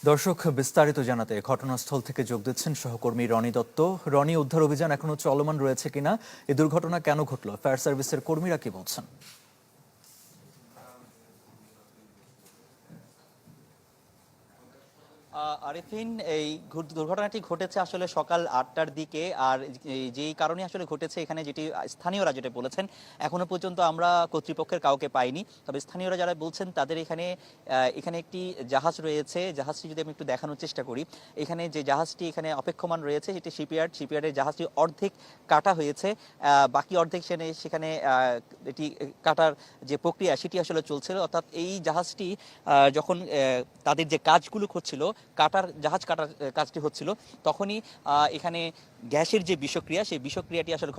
দর্শক, বিস্তারিত জানাতে ঘটনাস্থল থেকে যোগ দিচ্ছেন সহকর্মী রনি দত্ত। রনি, উদ্ধার অভিযান এখনো চলমান রয়েছে কিনা, এই দুর্ঘটনা কেন ঘটলো, ফায়ার সার্ভিসের কর্মীরা কি বলছেন? আরিফিন, এই দুর্ঘটনাটি ঘটেছে আসলে সকাল ৮টার দিকে। আর যেই কারণে আসলে ঘটেছে, এখানে যেটি স্থানীয়রা যেটা বলেছেন, এখনো পর্যন্ত আমরা কর্তৃপক্ষের কাউকে পাইনি। তবে স্থানীয়রা যারা বলছেন তাদের এখানে এখানে একটি জাহাজ রয়েছে। জাহাজটি যদি আমি একটু দেখানোর চেষ্টা করি, এখানে যে জাহাজটি এখানে অপেক্ষমান রয়েছে সেটি শিপইয়ার্ডের জাহাজটি অর্ধেক কাটা হয়েছে, বাকি অর্ধেক সেখানে এটি কাটার যে প্রক্রিয়া সেটি আসলে চলছিল। অর্থাৎ এই জাহাজটি যখন তাদের যে কাজগুলো করছিল, জাহাজ কাটার কাজটি হচ্ছিল, তখনই এখানে গ্যাসের যে বিষক্রিয়া, সেই বিষক্রিয়াটি আসলে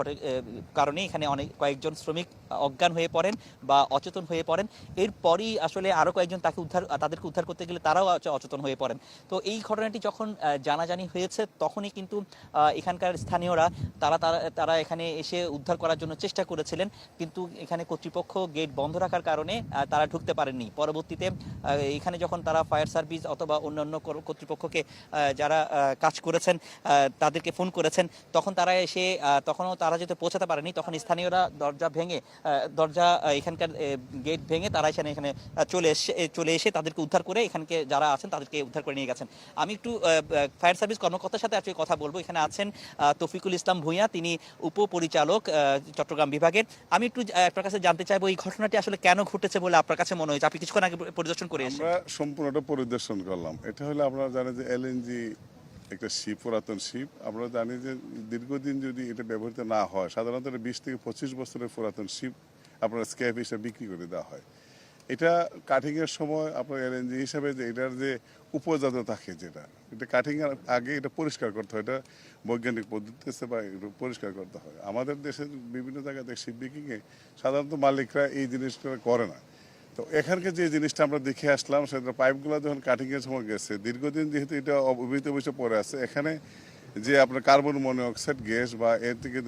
কারণে এখানে কয়েকজন শ্রমিক অজ্ঞান হয়ে পড়েন বা অচেতন হয়ে পড়েন। এরপরই আসলে আরও কয়েকজন তাদেরকে উদ্ধার করতে গেলে তারাও অচেতন হয়ে পড়েন। তো এই ঘটনাটি যখন জানাজানি হয়েছে, তখনই কিন্তু এখানকার স্থানীয়রা তারা তারা তারা এখানে এসে উদ্ধার করার জন্য চেষ্টা করেছিলেন, কিন্তু এখানে কর্তৃপক্ষ গেট বন্ধ রাখার কারণে তারা ঢুকতে পারেননি। পরবর্তীতে এখানে যখন তারা ফায়ার সার্ভিস অথবা অন্যান্য কর্তৃপক্ষকে যারা কাজ করেছেন তাদেরকে ফোন করেছেন, তখন তারা এসে তখনও তারা যেহেতু পৌঁছাতে পারেনি, তখন স্থানীয়রা দরজা এখানকার গেট ভেঙে তারা এখানে চলে এসে তাদেরকে উদ্ধার করে এখানকে যারা আছেন তাদেরকে উদ্ধার করে নিয়ে গেছেন। আমি একটু ফায়ার সার্ভিস কর্মকর্তার সাথে আজকে কথা বলবো। এখানে আছেন তৌফিকুল ইসলাম ভূঁইয়া, তিনি উপপরিচালক চট্টগ্রাম বিভাগের। আমি একটু আপনার কাছে জানতে চাইবো, এই ঘটনাটি আসলে কেন ঘটেছে বলে আপনার কাছে মনে হয়েছে? আপনি কিছুক্ষণ আগে পরিদর্শন করে এসেছেন। আমরা সম্পূর্ণটা পরিদর্শন করলাম। এটা হলো, আপনারা জানেন যে এলএনজি একটা শিপ, পুরাতন শিপ। আমরা জানি যে দীর্ঘদিন যদি এটা ব্যবহৃত না হয়, সাধারণত 20 থেকে 25 বছরের পুরাতন শিপ আপনার স্ক্র্যাপ হিসেবে বিক্রি করে দেওয়া হয়। এটা কাটিংয়ের সময় আপনার এলএনজি হিসাবে যে এটার যে উপজাত থাকে, এটা কাটিংয়ের আগে এটা পরিষ্কার করতে হয়। এটা বৈজ্ঞানিক পদ্ধতি আছে বা এটা পরিষ্কার করতে হয়। আমাদের দেশের বিভিন্ন জায়গাতে শিপ বিকিংয়ে সাধারণত মালিকরা এই জিনিসটা করে না। তো এখানকার যে জিনিসটা আমরা দেখে আসলাম, সেটা পাইপগুলো যখন কাটিংয়ের সময় গেছে, দীর্ঘদিন যেহেতু এটা অবহিত বসে পড়ে আছে, এখানে যে আপনার কার্বন মনোঅক্সাইড গ্যাস বা এর থেকে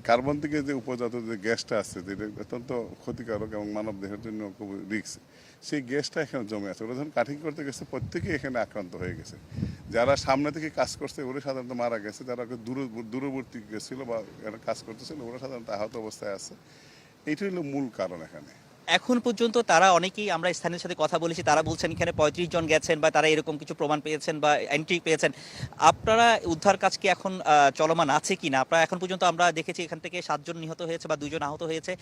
কার্বন থেকে যে উপজাত যে গ্যাসটা আছে, যেটা অত্যন্ত ক্ষতিকারক এবং মানব দেহের জন্য খুব রিস্ক, সেই গ্যাসটা এখানে জমে আছে। ওরা যখন কাটিং করতে গেছে, প্রত্যেকেই এখানে আক্রান্ত হয়ে গেছে। যারা সামনে থেকে কাজ করছে ওরা সাধারণত মারা গেছে, যারা দূরবর্তী গেছিল বা এরা কাজ করতেছিল ওরা সাধারণত আহত অবস্থায় আছে। এইটাই হলো মূল কারণ। এখানে এখন পর্যন্ত তারা অনেকেই, আমরা স্থানীয় সাথে কথা বলেছি, তারা বলছেন এখানে 35 জন গেছেন বা তারা এরকম কিছু প্রমাণ পেয়েছেন বা এন্ট্রি পেয়েছেন। আপনারা উদ্ধার কাজ কি এখন চলমান আছে কিনা? আপনারা এখন পর্যন্ত, আমরা দেখেছি এখান থেকে 7 জন নিহত হয়েছে বা 2 জন আহত হয়েছে।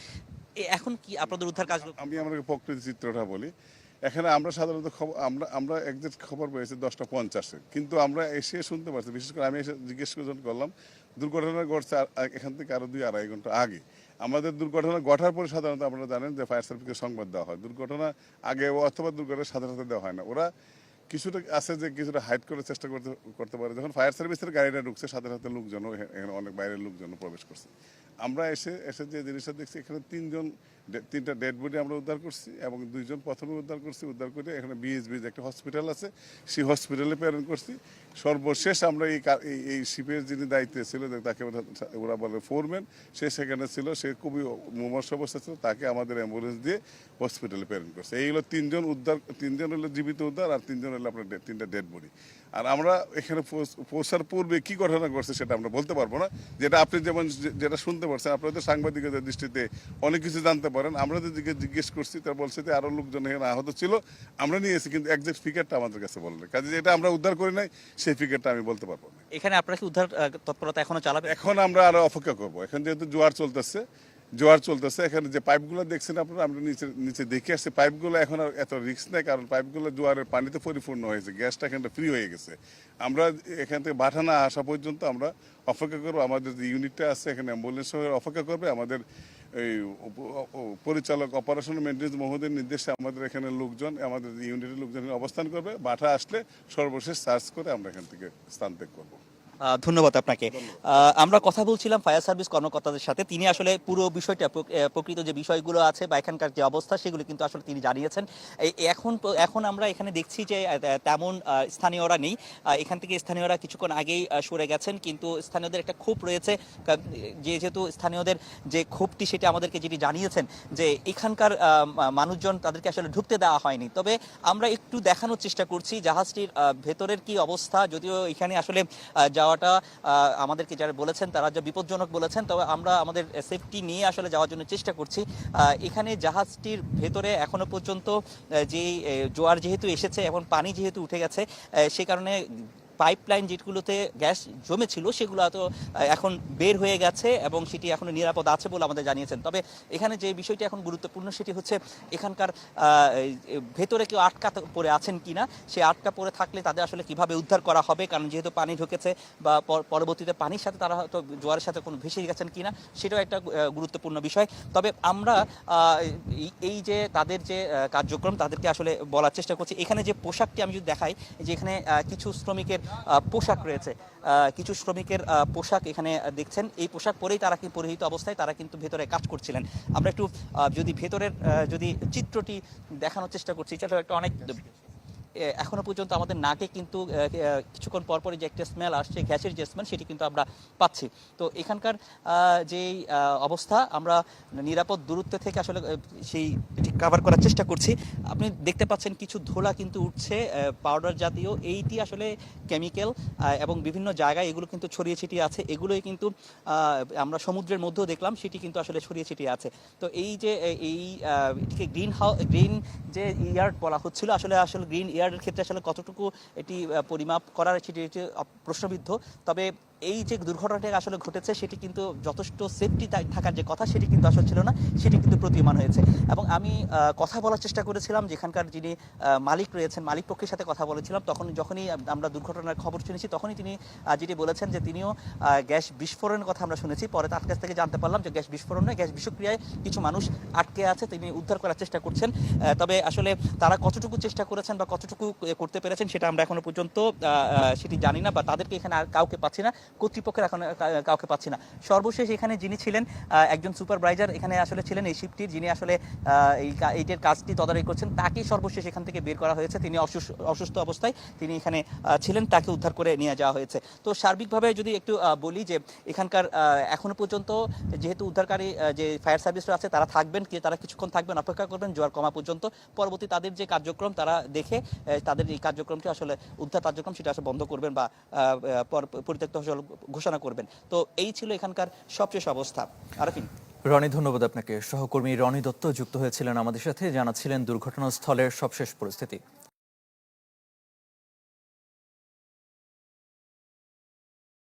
এখন কি আপনাদের উদ্ধার কাজ? আমি আমাকে প্রকৃতি চিত্রটা বলি। এখানে আমরা সাধারণত আমরা একজাক্ট খবর পেয়েছি 10টা 50-এ, কিন্তু আমরা এসে শুনতে পারছি, বিশেষ করে আমি এসে জিজ্ঞেস করলাম, দুর্ঘটনা ঘটছে এখান থেকে আরো 2-2.5 ঘন্টা আগে। আমাদের দুর্ঘটনা ঘটার পরে সাধারণত আপনারা জানেন যে ফায়ার সার্ভিসকে সংবাদ দেওয়া হয়। দুর্ঘটনা আগে অথবা দুর্ঘটনার সাথে সাথে দেওয়া হয় না। ওরা কিছুটা আছে যে কিছুটা হাইড করার চেষ্টা করতে পারে। যখন ফায়ার সার্ভিসের গাড়িটা ঢুকছে, সাথে সাথে লোকজনও এখানে অনেক বাইরের লোকজনও প্রবেশ করছে। আমরা এসে যে জিনিসটা দেখছি, এখানে 3টা ডেড বডি আমরা উদ্ধার করছি এবং 2 জন প্রথমে উদ্ধার করে এখানে বিএসবি যে একটা হসপিটাল আছে, সেই হসপিটালে প্রেরণ করছি। সর্বশেষ আমরা এই শিপের যিনি দায়িত্বে ছিল, তাকে ওরা বলে ফোরম্যান, সে সেখানে ছিল, সে খুবই মুমূর্ষু অবস্থা ছিল, তাকে আমাদের অ্যাম্বুলেন্স দিয়ে হসপিটালে প্রেরণ করছে। এই হলো 3জন হলো জীবিত উদ্ধার, আর 3জন হলো আপনার 3টা ডেড বডি। আর আমরা এখানে পৌঁছার পূর্বে কি ঘটনা ঘটছে সেটা আমরা বলতে পারবো না। যেটা আপনি যেটা শুনতে পারছেন, আপনাদের সাংবাদিকতার দৃষ্টিতে অনেক কিছু জানতে পারেন। আমরা যেদিকে জিজ্ঞেস করছি, তারা বলছে যে আরো লোকজন এখানে আহত ছিল, আমরা নিয়েছি, কিন্তু একজ্যাক্ট ফিগারটা আমাদের কাছে বললে, কাজে যেটা আমরা উদ্ধার করি নাই সেই ফিগারটা আমি বলতে পারবো না। এখানে আপনারা কি উদ্ধার তৎপরতা এখনো চালাবে? এখন আমরা আরো অপেক্ষা করবো। এখন যেহেতু জোয়ার চলতেছে, এখানে যে পাইপগুলো দেখছেন আপনারা, আমরা নিচে দেখে আসছি, পাইপগুলো এখন আর এত রিস্ক নেই, কারণ পাইপগুলো জোয়ারের পানিতে পরিপূর্ণ হয়েছে, গ্যাসটা এখানটা ফ্রি হয়ে গেছে। আমরা এখান থেকে বাঠানা আসা পর্যন্ত আমরা অপেক্ষা করবো। আমাদের যে ইউনিটটা আছে এখানে অ্যাম্বুলেন্স অপেক্ষা করবে। আমাদের এই পরিচালক অপারেশন মেনটেন্স মহোদয়ের নির্দেশে আমাদের এখানে লোকজন, আমাদের ইউনিটের লোকজন অবস্থান করবে। বাঠা আসলে সর্বশেষ সার্চ করে আমরা এখান থেকে স্থান ত্যাগ করবো। ধন্যবাদ আপনাকে। আমরা কথা বলছিলাম ফায়ার সার্ভিস কর্মকর্তাদের সাথে, তিনি আসলে পুরো বিষয়টা প্রকৃত যে বিষয়গুলো আছে বা এখানকার যে অবস্থা সেগুলো কিন্তু আসলে তিনি জানিয়েছেন। এখন আমরা এখানে দেখছি যে তেমন স্থানীয়রা নেই। এখান থেকে স্থানীয়রা কিছুক্ষণ আগেই সরে গেছেন, কিন্তু স্থানীয়দের একটা ক্ষোভ রয়েছে। যেহেতু স্থানীয়দের যে ক্ষোভটি সেটা আমাদেরকে যেটি জানিয়েছেন যে এখানকার মানুষজন তাদেরকে আসলে ঢুকতে দেওয়া হয়নি। তবে আমরা একটু দেখানোর চেষ্টা করছি জাহাজটির ভেতরের কি অবস্থা, যদিও এখানে আসলে যাওয়াটা আমাদেরকে যারা বলেছেন তারা যা বিপজ্জনক বলেছেন, তবে আমরা আমাদের সেফটি নিয়ে আসলে যাওয়ার জন্য চেষ্টা করছি। এখানে জাহাজটির ভেতরে এখনো পর্যন্ত যে জোয়ার যেহেতু এসেছে এবং পানি যেহেতু উঠে গেছে, সে কারণে পাইপলাইন যেগুলোতে গ্যাস জমেছিল সেগুলো তো এখন বের হয়ে গেছে এবং সেটি এখন নিরাপদ আছে বলে আমাদের জানিয়েছেন। তবে এখানে যে বিষয়টি এখন গুরুত্বপূর্ণ সেটি হচ্ছে এখানকার ভেতরে কেউ আটকা পড়ে আছেন কিনা, সে আটকা পড়ে থাকলে তাদের আসলে কিভাবে উদ্ধার করা হবে, কারণ যেহেতু পানি ঢুকেছে বা পরবর্তীতে পানির সাথে তারা হয়তো জোয়ারের সাথে কোনো ভেসে গেছেন কিনা সেটাও একটা গুরুত্বপূর্ণ বিষয়। তবে আমরা এই যে তাদের যে কার্যক্রম তাদেরকে আসলে বলার চেষ্টা করছি। এখানে যে পোশাকটি আমি যদি দেখাই, যে এখানে কিছু শ্রমিকের পোশাক রয়েছে, কিছু শ্রমিকের পোশাক এখানে দেখছেন, এই পোশাক পরেই তারা কি পরিহিত অবস্থায় তারা কিন্তু ভেতরে কাজ করছিলেন। আমরা একটু যদি ভেতরের যদি চিত্রটি দেখানোর চেষ্টা করছি, সেটা একটা অনেক এখনো পর্যন্ত আমাদের নাকে কিন্তু কিছুক্ষণ পরপরই যে একটা স্মেল আসছে, গ্যাসের যে স্মেল সেটি কিন্তু আমরা পাচ্ছি। তো এখানকার যেই অবস্থা, আমরা নিরাপদ দূরত্ব থেকে আসলে সেই কাভার করার চেষ্টা করছি। আপনি দেখতে পাচ্ছেন কিছু ধুলা কিন্তু উঠছে, পাউডার জাতীয়, এইটি আসলে কেমিক্যাল এবং বিভিন্ন জায়গায় এগুলো কিন্তু ছড়িয়ে ছিটিয়ে আছে। এগুলোই কিন্তু আমরা সমুদ্রের মধ্যেও দেখলাম সেটি কিন্তু আসলে ছড়িয়ে ছিটিয়ে আছে। তো এই যে এটিকে গ্রিন যে ইয়ার্ড বলা হচ্ছিল, আসলে গ্রিন ইয়ার্ডের ক্ষেত্রে আসলে কতটুকু এটি পরিমাপ করার সেটি প্রশ্নবিদ্ধ। তবে এই যে দুর্ঘটনাটি আসলে ঘটেছে সেটি কিন্তু যথেষ্ট সেফটি থাকার যে কথা সেটি কিন্তু আসলে ছিল না, সেটি কিন্তু প্রতীয়মান হয়েছে। এবং আমি কথা বলার চেষ্টা করেছিলাম যেখানকার যিনি মালিক রয়েছেন, মালিক পক্ষের সাথে কথা বলেছিলাম, যখনই আমরা দুর্ঘটনার খবর শুনেছি তখনই তিনি যেটি বলেছেন যে তিনিও গ্যাস বিস্ফোরণের কথা আমরা শুনেছি। পরে তার কাছ থেকে জানতে পারলাম যে গ্যাস বিস্ফোরণ নয়, গ্যাস বিষক্রিয়ায় কিছু মানুষ আটকে আছে, তিনি উদ্ধার করার চেষ্টা করছেন। তবে আসলে তারা কতটুকু চেষ্টা করেছেন বা কতটুকু করতে পেরেছেন সেটা আমরা এখনো পর্যন্ত সেটি জানি না, বা তাদেরকে এখানে আর কাউকে পাচ্ছি না, কর্তৃপক্ষের এখন কাউকে পাচ্ছি না। সর্বশেষ এখানে যিনি ছিলেন একজন সুপারভাইজার এখানে আসলে ছিলেন এই শিপটির, যিনি আসলে এইটার কাজটি তদারকি করছেন, তাকেই সর্বশেষ এখান থেকে বের করা হয়েছে। তিনি অসুস্থ অবস্থায় তিনি এখানে ছিলেন, তাকে উদ্ধার করে নিয়ে যাওয়া হয়েছে। তো সার্বিকভাবে যদি একটু বলি যে এখানকার এখনো পর্যন্ত যেহেতু উদ্ধারকারী যে ফায়ার সার্ভিসরা আছে তারা থাকবেন, তারা কিছুক্ষণ থাকবেন, অপেক্ষা করবেন জোয়ার কমা পর্যন্ত। পরবর্তী তাদের যে কার্যক্রম তারা দেখে তাদের এই কার্যক্রমটি আসলে উদ্ধার কার্যক্রম সেটা আসলে বন্ধ করবেন বা পরিত্যক্ত ঘোষণা করবেন। তো এই ছিল এখানকার সবশেষ অবস্থা। আরফিন। রনি, ধন্যবাদ আপনাকে। সহকর্মী রনি দত্ত যুক্ত হয়েছিলেন আমাদের সাথে, জানাচ্ছিলেন দুর্ঘটনাস্থলের সবশেষ পরিস্থিতি।